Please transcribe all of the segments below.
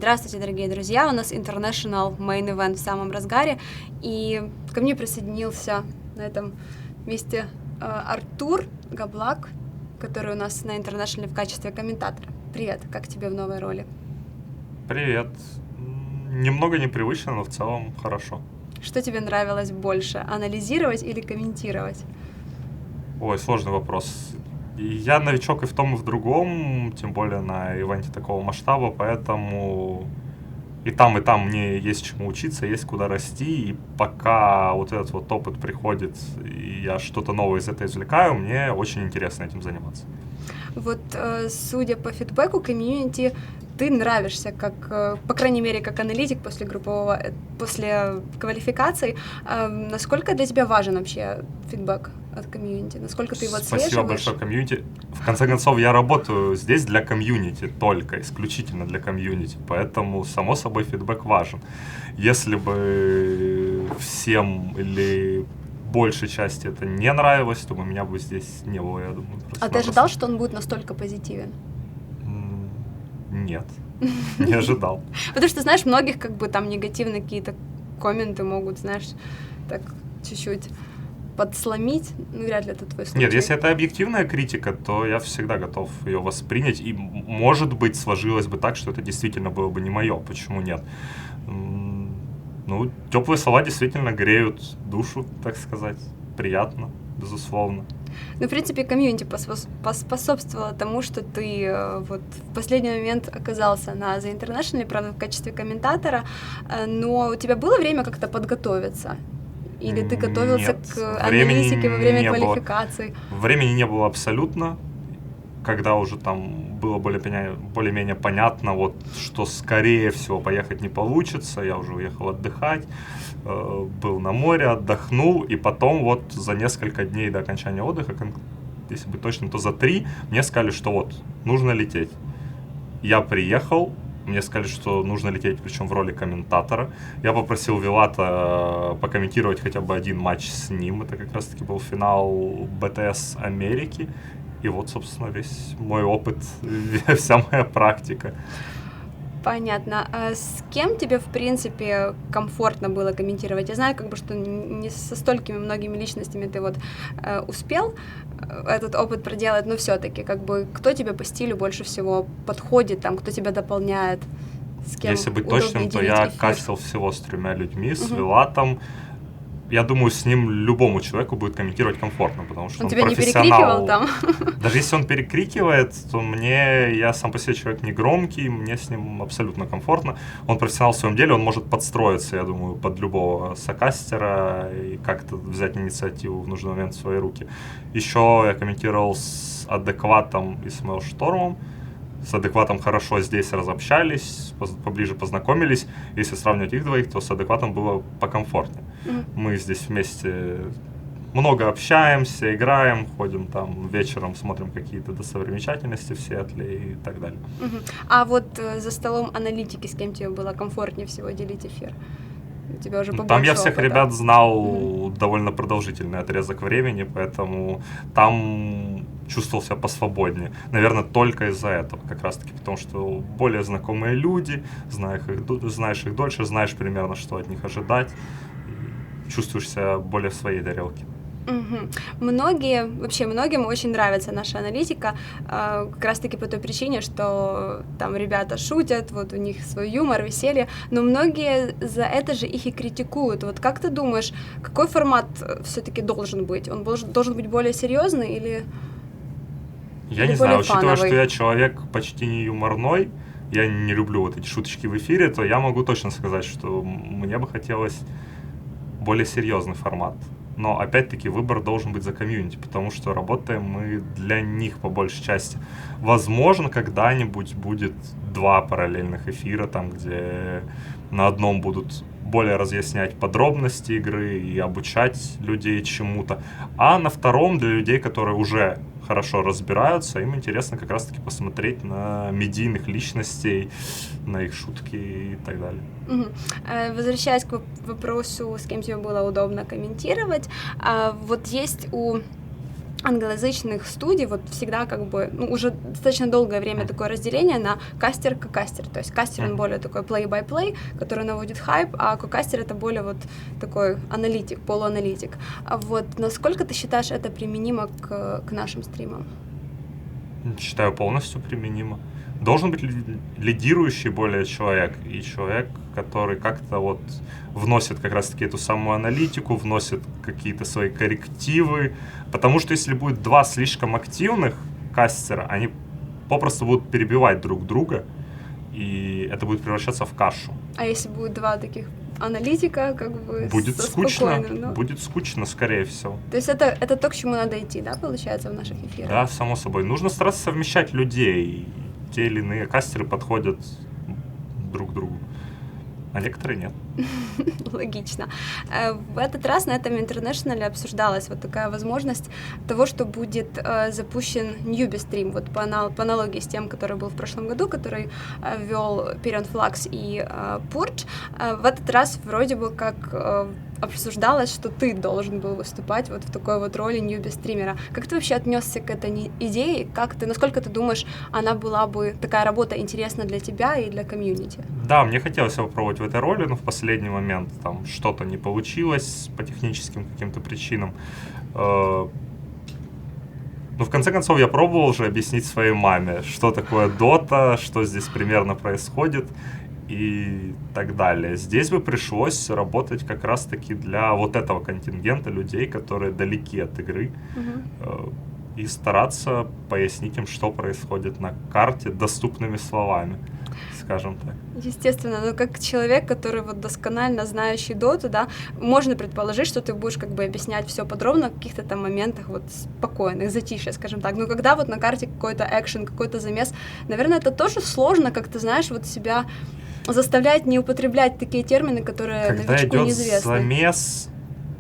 Здравствуйте, дорогие друзья! У нас International Main Event в самом разгаре, и ко мне присоединился на этом месте Артур Габлак, который у нас на International в качестве комментатора. Привет, как тебе в новой роли? Привет. Немного непривычно, но в целом хорошо. Что тебе нравилось больше, анализировать или комментировать? Ой, сложный вопрос. Я новичок и в том, и в другом, тем более на ивенте такого масштаба, поэтому и там мне есть чему учиться, есть куда расти, и пока вот этот вот опыт приходит, и я что-то новое из этого извлекаю, мне очень интересно этим заниматься. Вот, судя по фидбэку комьюнити, ты нравишься, как, по крайней мере, как аналитик после квалификаций. Насколько для тебя важен вообще фидбэк от комьюнити? Насколько ты его отслеживаешь? Спасибо большое, комьюнити. В конце концов, я работаю здесь для комьюнити только, исключительно для комьюнити, поэтому, само собой, фидбэк важен. Если бы всем или большей части это не нравилось, то меня бы здесь не было, я думаю. А ты ожидал, что он будет настолько позитивен? Нет, не ожидал. Потому что, знаешь, многих как бы там негативные какие-то комменты могут, знаешь, так чуть-чуть подсломить, вряд ли это твой случай. Нет, если это объективная критика, то я всегда готов ее воспринять, и, может быть, сложилось бы так, что это действительно было бы не мое, почему нет? Ну, теплые слова действительно греют душу, так сказать, приятно, безусловно. Ну, в принципе, комьюнити поспособствовало тому, что ты вот в последний момент оказался на The International, правда, в качестве комментатора, но у тебя было время как-то подготовиться? Или ты готовился к аналитике во время квалификации? Времени не было абсолютно, когда уже там было более-менее понятно, вот, что, скорее всего, поехать не получится, я уже уехал отдыхать, был на море, отдохнул, и потом вот за несколько дней до окончания отдыха, если быть точным, то за 3, мне сказали, что вот, нужно лететь. Я приехал, мне сказали, что нужно лететь, причем в роли комментатора. Я попросил Вилата покомментировать хотя бы один матч с ним, это как раз-таки был финал БТС Америки, и вот, собственно, весь мой опыт, вся моя практика. Понятно. А с кем тебе, в принципе, комфортно было комментировать? Я знаю, как бы, что не со столькими многими личностями ты вот успел этот опыт проделать, но все-таки, как бы, кто тебе по стилю больше всего подходит, там, кто тебя дополняет, с кем Если быть точным, то я кастил всего с 3 людьми, с Вилатом. Я думаю, с ним любому человеку будет комментировать комфортно, потому что он тебя профессионал. Не перекрикивал там? Даже если он перекрикивает, то я сам по себе человек не громкий, мне с ним абсолютно комфортно. Он профессионал в своем деле, он может подстроиться, я думаю, под любого сокастера и как-то взять инициативу в нужный момент в свои руки. Еще я комментировал с Адекватом и с Мейлштормом. С Адекватом хорошо здесь разобщались, поближе познакомились. Если сравнивать их двоих, то с Адекватом было покомфортнее. Мы здесь вместе много общаемся, играем, ходим там вечером, смотрим какие-то достопримечательности в Сиэтле и так далее. А вот за столом аналитики с кем тебе было комфортнее всего делить эфир? У тебя уже там я всех опыта. ребят знал довольно продолжительный отрезок времени, поэтому там чувствовал себя посвободнее. Наверное, только из-за этого, как раз-таки, потому что более знакомые люди, знаешь их дольше, знаешь примерно, что от них ожидать, и чувствуешь себя более в своей тарелке. Многим очень нравится наша аналитика, как раз-таки по той причине, что там ребята шутят, вот у них свой юмор, веселье, но многие за это же их и критикуют. Вот как ты думаешь, какой формат все-таки должен быть? Он должен быть более серьезный или Я не знаю, учитывая, фановый? что я человек почти не юморной, я не люблю вот эти шуточки в эфире, то я могу точно сказать, что мне бы хотелось более серьезный формат. Но, опять-таки, выбор должен быть за комьюнити, потому что работаем мы для них по большей части. Возможно, когда-нибудь будет 2 параллельных эфира, там, где на одном будут более разъяснять подробности игры и обучать людей чему-то, а на втором для людей, которые уже хорошо разбираются, им интересно как раз-таки посмотреть на медийных личностей, на их шутки и так далее. Возвращаясь к вопросу, с кем тебе было удобно комментировать, вот есть у англоязычных студий вот всегда как бы, ну, уже достаточно долгое время такое разделение на кастер-кокастер. То есть кастер, он более такой play-by-play, который наводит хайп, а кокастер — это более вот такой аналитик, полуаналитик. А вот насколько ты считаешь это применимо к нашим стримам? Считаю, полностью применимо. Должен быть лидирующий более человек, и человек, который как-то вот вносит как раз-таки эту самую аналитику, вносит какие-то свои коррективы, потому что если будет два слишком активных кастера, они попросту будут перебивать друг друга, и это будет превращаться в кашу. А если будет два таких аналитика, как бы будет скучно, но... будет скучно, скорее всего. То есть это то, к чему надо идти, да, получается, в наших эфирах? Да, само собой. Нужно стараться совмещать людей. Те или иные кастеры подходят друг к другу, а некоторые нет. Логично. В этот раз на этом интернешнале обсуждалась вот такая возможность того, что будет запущен newbie стрим, вот по аналогии с тем, который был в прошлом году, который вел Perion Flux и Purge. В этот раз вроде бы как обсуждалось, что ты должен был выступать вот в такой вот роли ньюби-стримера. Как ты вообще отнесся к этой идее? Насколько ты думаешь, она была бы, такая работа, интересна для тебя и для комьюнити? Да, мне хотелось попробовать в этой роли, но в последний момент там что-то не получилось по техническим каким-то причинам. Но в конце концов я пробовал уже объяснить своей маме, что такое Dota, что здесь примерно происходит и так далее. Здесь бы пришлось работать как раз-таки для вот этого контингента людей, которые далеки от игры, и стараться пояснить им, что происходит на карте доступными словами, скажем так. Естественно, но как человек, который вот досконально знающий доту, да, можно предположить, что ты будешь как бы объяснять все подробно в каких-то там моментах вот спокойных, затишья, скажем так. Но когда вот на карте какой-то экшен, какой-то замес, наверное, это тоже сложно, как ты знаешь, вот себя заставлять не употреблять такие термины, которые новичку неизвестны. Когда идет замес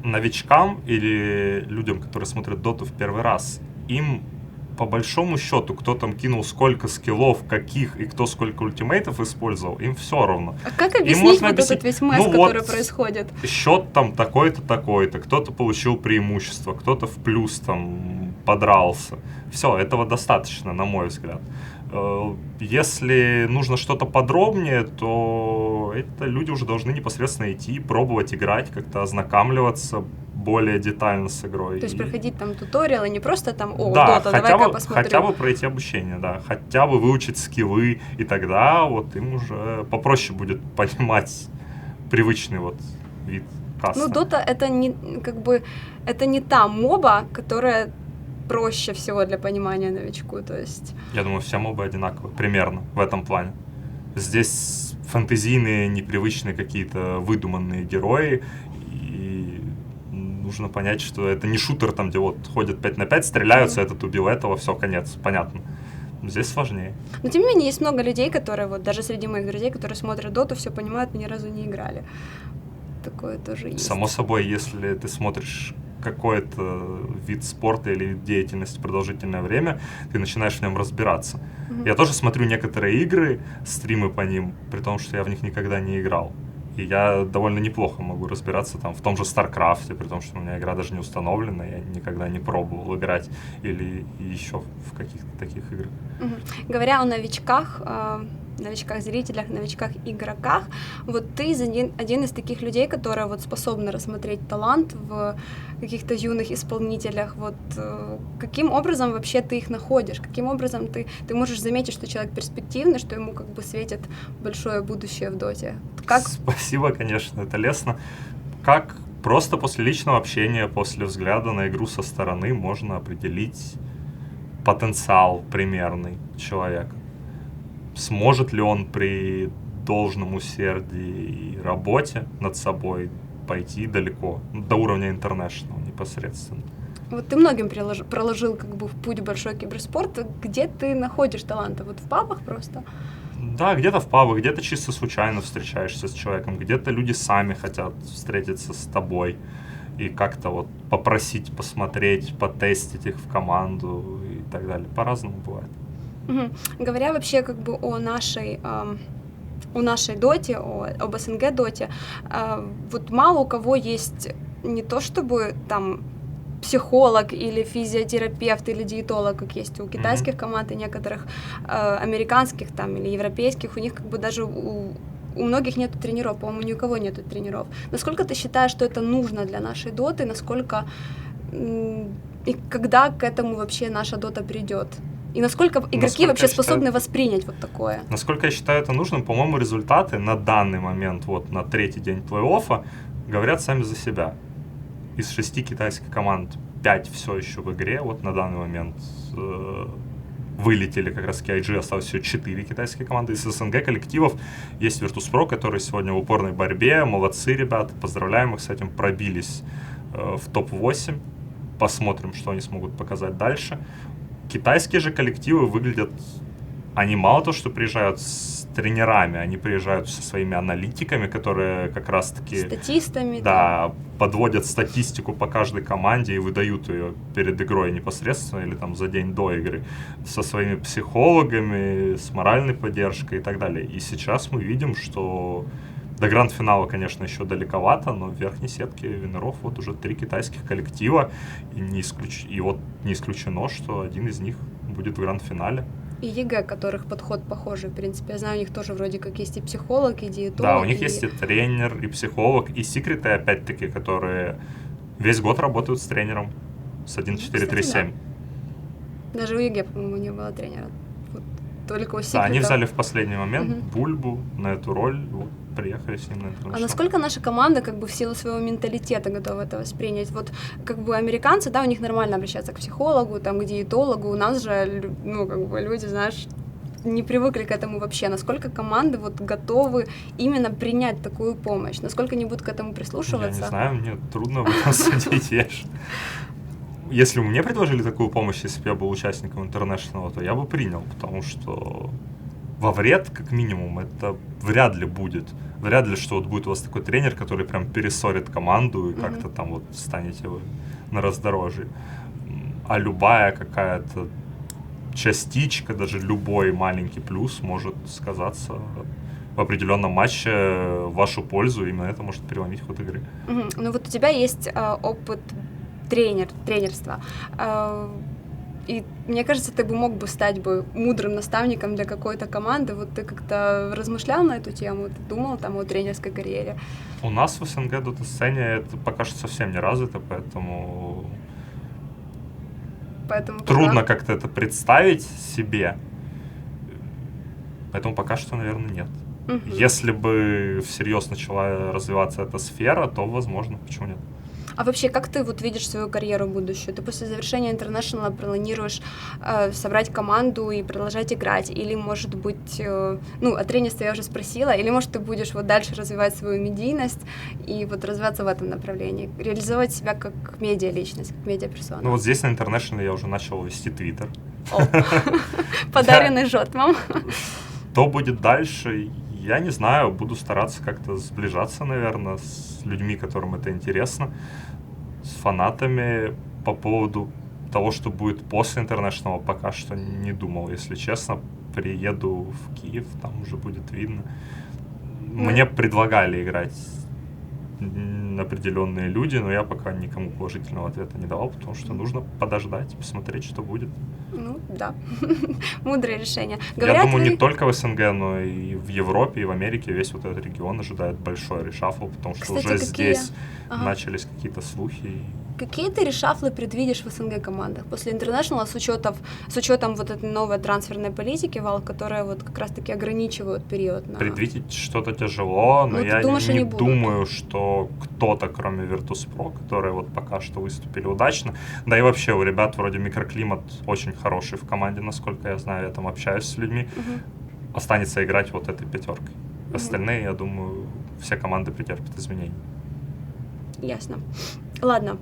новичкам или людям, которые смотрят доту в первый раз, им по большому счету, кто там кинул сколько скиллов, каких, и кто сколько ультимейтов использовал, им все равно. А как объяснить вот этот весь месс, который происходит? Счет там такой-то, такой-то, кто-то получил преимущество, кто-то в плюс там подрался. Все, этого достаточно, на мой взгляд. Если нужно что-то подробнее, то это люди уже должны непосредственно идти, пробовать играть, как-то ознакомливаться более детально с игрой. То есть проходить там туториалы, не просто там, да, Dota, давай-ка посмотрю. Хотя бы пройти обучение, да, хотя бы выучить скиллы, и тогда вот им уже попроще будет понимать привычный вот вид каста. Ну, Dota это не, как бы, это не та моба, которая проще всего для понимания новичку, то есть... Я думаю, все мобы одинаковые, примерно, в этом плане. Здесь фэнтезийные, непривычные какие-то выдуманные герои, и нужно понять, что это не шутер, там, где вот ходят 5 на 5, стреляются, этот убил этого, все, конец, понятно. Здесь сложнее. Но тем не менее, есть много людей, которые, вот даже среди моих друзей, которые смотрят Доту, все понимают, но ни разу не играли. Такое тоже есть. Само собой, если ты смотришь какой-то вид спорта или деятельности продолжительное время, ты начинаешь в нем разбираться. Я тоже смотрю некоторые игры, стримы по ним, при том, что я в них никогда не играл. И я довольно неплохо могу разбираться там в том же StarCraft, при том, что у меня игра даже не установлена, я никогда не пробовал играть, или еще в каких-то таких играх. Говоря о новичках, новичках-зрителях, новичках-игроках, вот ты один из таких людей, которые вот способны рассмотреть талант в каких-то юных исполнителях. Вот каким образом вообще ты их находишь? Каким образом ты можешь заметить, что человек перспективный, что ему как бы светит большое будущее в доте? Как? Спасибо, конечно, это лестно. Как просто после личного общения, после взгляда на игру со стороны можно определить потенциал примерный человека. Сможет ли он при должном усердии и работе над собой пойти далеко, до уровня International непосредственно. Вот ты многим проложил как бы в путь большой киберспорт. Где ты находишь таланты? Вот в пабах просто? Да, где-то в пабах, где-то чисто случайно встречаешься с человеком, где-то люди сами хотят встретиться с тобой и как-то вот попросить посмотреть, потестить их в команду и так далее. По-разному бывает. Говоря вообще как бы о нашей доте, об СНГ доте, вот мало у кого есть не то чтобы там психолог или физиотерапевт или диетолог, как есть у китайских команд и некоторых американских там или европейских, у них как бы даже у многих нет тренеров, по-моему, ни у кого нет тренеров. Насколько ты считаешь, что это нужно для нашей доты, насколько и когда к этому вообще наша дота придет? И насколько игроки вообще способны воспринять вот такое? Насколько я считаю это нужным, по-моему, результаты на данный момент, вот на третий день плей-оффа, говорят сами за себя. Из 6 китайских команд 5 все еще в игре, вот на данный момент вылетели как раз IG, осталось всего 4 китайские команды. Из СНГ коллективов есть Virtus.pro, которые сегодня в упорной борьбе, молодцы ребята, поздравляем их с этим, пробились в топ-8, посмотрим, что они смогут показать дальше. Китайские же коллективы выглядят, они мало то, что приезжают с тренерами, они приезжают со своими аналитиками, которые как раз-таки... Статистами. Да, подводят статистику по каждой команде и выдают ее перед игрой непосредственно или там за день до игры, со своими психологами, с моральной поддержкой и так далее. И сейчас мы видим, что до гранд-финала, конечно, еще далековато, но в верхней сетке винеров вот уже 3 китайских коллектива, и вот не исключено, что один из них будет в гранд-финале. И ЕГЭ, которых подход похожий, в принципе. Я знаю, у них тоже вроде как есть и психолог, и диетолог. Да, у них есть и тренер, и психолог, и секреты, опять-таки, которые весь год работают с тренером с 1.4.3.7. Да. Даже у ЕГЭ, по-моему, не было тренера. Вот только у секретов. Да, они взяли в последний момент Бульбу на эту роль, вот, приехали с ним на интернешнл. А насколько наша команда как бы в силу своего менталитета готова это воспринять? Вот как бы американцы, да, у них нормально обращаться к психологу, там, к диетологу, у нас же, ну, как бы люди, знаешь, не привыкли к этому вообще. Насколько команды вот готовы именно принять такую помощь? Насколько они будут к этому прислушиваться? Я не знаю, мне трудно об этом судить. Если бы мне предложили такую помощь, если бы я был участником интернешнла, то я бы принял, потому что во вред, как минимум, это вряд ли будет. Вряд ли, что вот будет у вас такой тренер, который прям перессорит команду и как-то там вот станете вы на раздорожье. А любая какая-то частичка, даже любой маленький плюс может сказаться в определенном матче в вашу пользу, и именно это может переломить ход игры. Ну вот у тебя есть опыт тренерства. И мне кажется, ты бы мог бы стать бы мудрым наставником для какой-то команды. Вот ты как-то размышлял на эту тему, ты думал там о тренерской карьере? У нас в СНГ дота-сцене это пока что совсем не развито, поэтому трудно как-то это представить себе. Поэтому пока что, наверное, нет. Если бы всерьез начала развиваться эта сфера, то возможно, почему нет. А вообще, как ты вот видишь свою карьеру будущую? Ты после завершения интернешнла планируешь собрать команду и продолжать играть? Или, может быть, о тренерстве я уже спросила, или, может, ты будешь вот дальше развивать свою медийность и вот развиваться в этом направлении, реализовать себя как медиа-личность, как медиа-персона? Ну вот здесь на интернешнле я уже начал вести Твиттер. Подаренный жотмом. Что будет дальше? Я не знаю, буду стараться как-то сближаться, наверное, с людьми, которым это интересно, с фанатами. По поводу того, что будет после интернешнла, пока что не думал, если честно. Приеду в Киев, там уже будет видно. Мне предлагали играть определенные люди, но я пока никому положительного ответа не давал, потому что нужно подождать, посмотреть, что будет. Ну, да. Мудрое решение. Я думаю, не только в СНГ, но и в Европе, и в Америке весь вот этот регион ожидает большой решафл, потому что уже здесь начались какие-то слухи. Какие ты решафлы предвидишь в СНГ командах после интернешнла с учетом вот этой новой трансферной политики, Valve, которая вот как раз-таки ограничивает период? Предвидеть что-то тяжело, но я не думаю, что кто-то, кроме Virtus.pro, которые вот пока что выступили удачно, да и вообще у ребят вроде микроклимат очень хороший в команде, насколько я знаю, я там общаюсь с людьми, останется играть вот этой пятеркой. Остальные, я думаю, все команды претерпят изменения. Ясно. Ладно.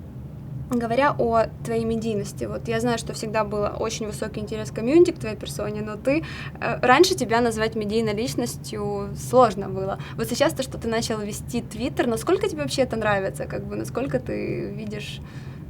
Говоря о твоей медийности, вот я знаю, что всегда был очень высокий интерес к комьюнити, к твоей персоне, но раньше тебя назвать медийной личностью сложно было. Вот сейчас то, что ты начал вести Твиттер, насколько тебе вообще это нравится, насколько ты видишь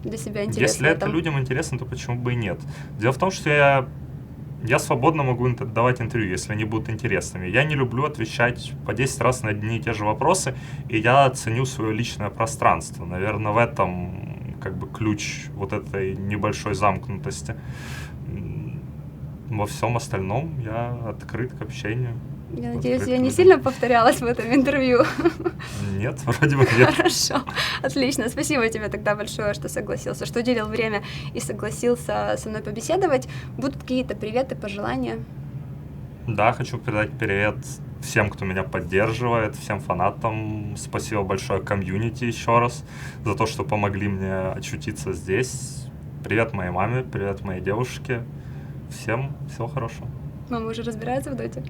для себя интерес? Если это людям интересно, то почему бы и нет? Дело в том, что я свободно могу давать интервью, если они будут интересными. Я не люблю отвечать по 10 раз на одни и те же вопросы, и я ценю свое личное пространство. Наверное, в этом как бы ключ вот этой небольшой замкнутости. Во всем остальном я открыт к общению. Я надеюсь, я не сильно повторялась в этом интервью. Нет, вроде бы нет. Хорошо, отлично. Спасибо тебе тогда большое, что согласился, что уделил время и согласился со мной побеседовать. Будут какие-то приветы, пожелания? Да, хочу передать привет всем, кто меня поддерживает, всем фанатам. Спасибо большое комьюнити еще раз за то, что помогли мне очутиться здесь. Привет моей маме, привет моей девушке. Всем всего хорошего. Мама уже разбирается в доте?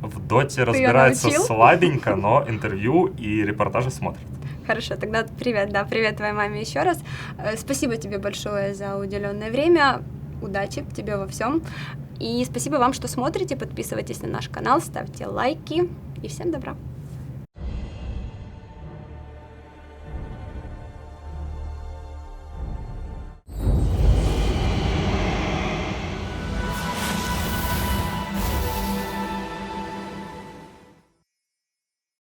В доте разбирается слабенько, но интервью и репортажи смотрит. Хорошо, тогда привет, да, привет твоей маме еще раз. Спасибо тебе большое за уделенное время. Удачи тебе во всем. И спасибо вам, что смотрите. Подписывайтесь на наш канал, ставьте лайки. И всем добра.